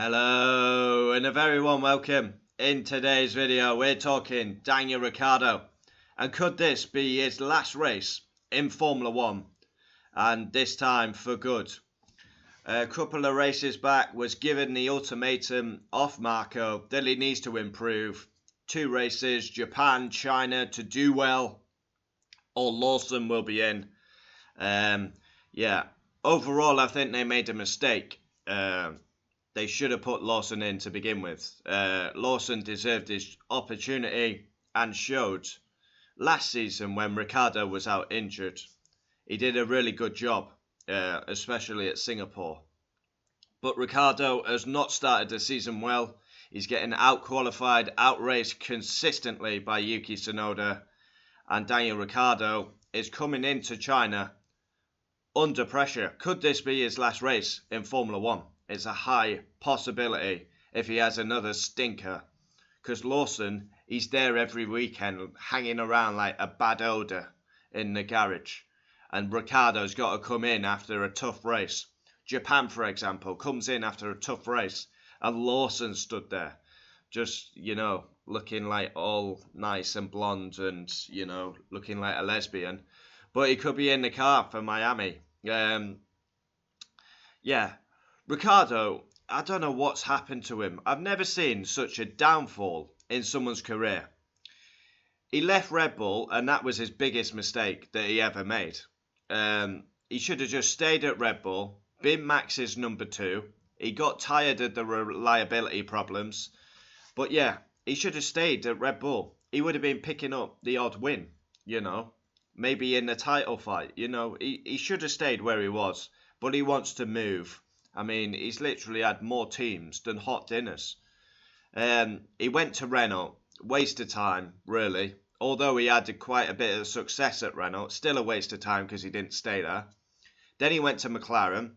Hello and a very warm welcome. In today's video we're talking Daniel Ricciardo, and could this be his last race in Formula 1, and this time for good? A couple of races back was given the ultimatum off Marco that he needs to improve. 2 races, Japan, China, to do well or Lawson will be in. Overall I think they made a mistake. They should have put Lawson in to begin with. Lawson deserved his opportunity and showed last season when Ricciardo was out injured. He did a really good job, especially at Singapore. But Ricciardo has not started the season well. He's getting out-qualified, out-raced consistently by Yuki Tsunoda. And Daniel Ricciardo is coming into China under pressure. Could this be his last race in Formula 1? It's a high possibility if he has another stinker. Because Lawson, he's there every weekend hanging around like a bad odour in the garage. And Ricciardo's got to come in after a tough race. Japan, for example, comes in after a tough race. And Lawson stood there. Just, looking like all nice and blonde and, looking like a lesbian. But he could be in the car for Miami. Ricciardo, I don't know what's happened to him. I've never seen such a downfall in someone's career. He left Red Bull, and that was his biggest mistake that he ever made. He should have just stayed at Red Bull, been Max's number 2. He got tired of the reliability problems. But yeah, he should have stayed at Red Bull. He would have been picking up the odd win, maybe in the title fight. He should have stayed where he was, but he wants to move. I mean, he's literally had more teams than hot dinners. He went to Renault. Waste of time, really. Although he had quite a bit of success at Renault, still a waste of time because he didn't stay there. Then he went to McLaren.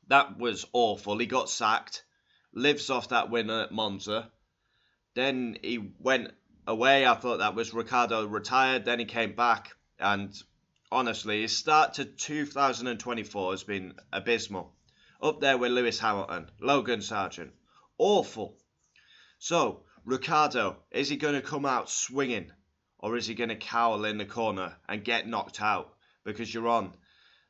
That was awful. He got sacked. Lives off that win at Monza. Then he went away. I thought that was Ricciardo retired. Then he came back. And honestly, his start to 2024 has been abysmal. Up there with Lewis Hamilton, Logan Sargent. Awful. So, Ricciardo, is he going to come out swinging? Or is he going to cowl in the corner and get knocked out? Because you're on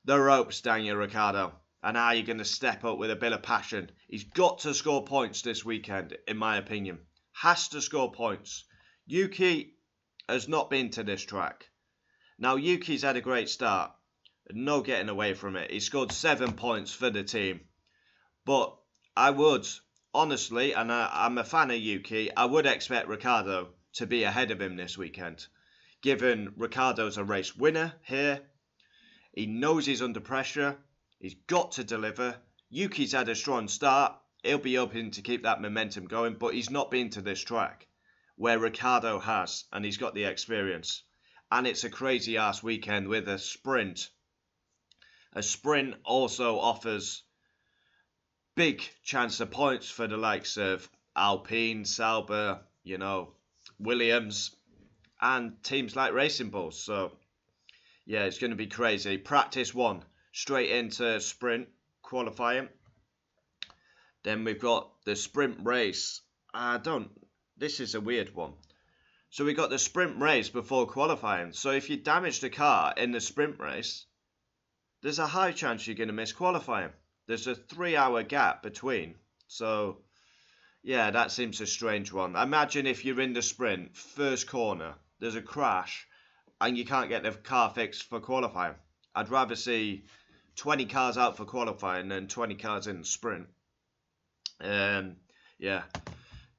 the ropes, Daniel Ricciardo. And are you going to step up with a bit of passion? He's got to score points this weekend, in my opinion. Has to score points. Yuki has not been to this track. Now, Yuki's had a great start. No getting away from it. He scored 7 points for the team. But I would, honestly, and I'm a fan of Yuki, I would expect Ricciardo to be ahead of him this weekend. Given Ricciardo's a race winner here. He knows he's under pressure. He's got to deliver. Yuki's had a strong start. He'll be hoping to keep that momentum going. But he's not been to this track where Ricciardo has. And he's got the experience. And it's a crazy ass weekend with a sprint. A sprint also offers big chance of points for the likes of Alpine, Sauber, Williams, and teams like Racing Bulls. So, yeah, it's going to be crazy. Practice 1, straight into sprint qualifying. Then we've got the sprint race. This is a weird one. So we got the sprint race before qualifying. So if you damage the car in the sprint race, there's a high chance you're going to miss qualifying. There's a 3-hour gap between. So, yeah, that seems a strange one. Imagine if you're in the sprint, first corner, there's a crash, and you can't get the car fixed for qualifying. I'd rather see 20 cars out for qualifying than 20 cars in the sprint.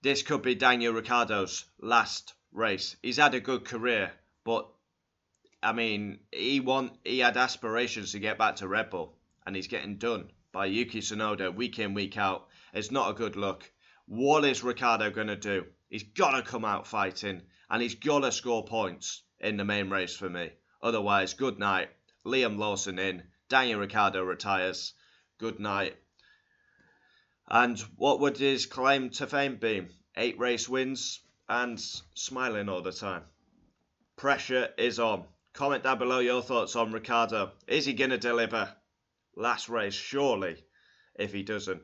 This could be Daniel Ricciardo's last race. He's had a good career, but I mean, he had aspirations to get back to Red Bull, and he's getting done by Yuki Tsunoda week in, week out. It's not a good look. What is Ricciardo going to do? He's got to come out fighting, and he's got to score points in the main race for me. Otherwise, good night. Liam Lawson in. Daniel Ricciardo retires. Good night. And what would his claim to fame be? 8 race wins and smiling all the time. Pressure is on. Comment down below your thoughts on Ricciardo. Is he going to deliver? Last race, surely, if he doesn't.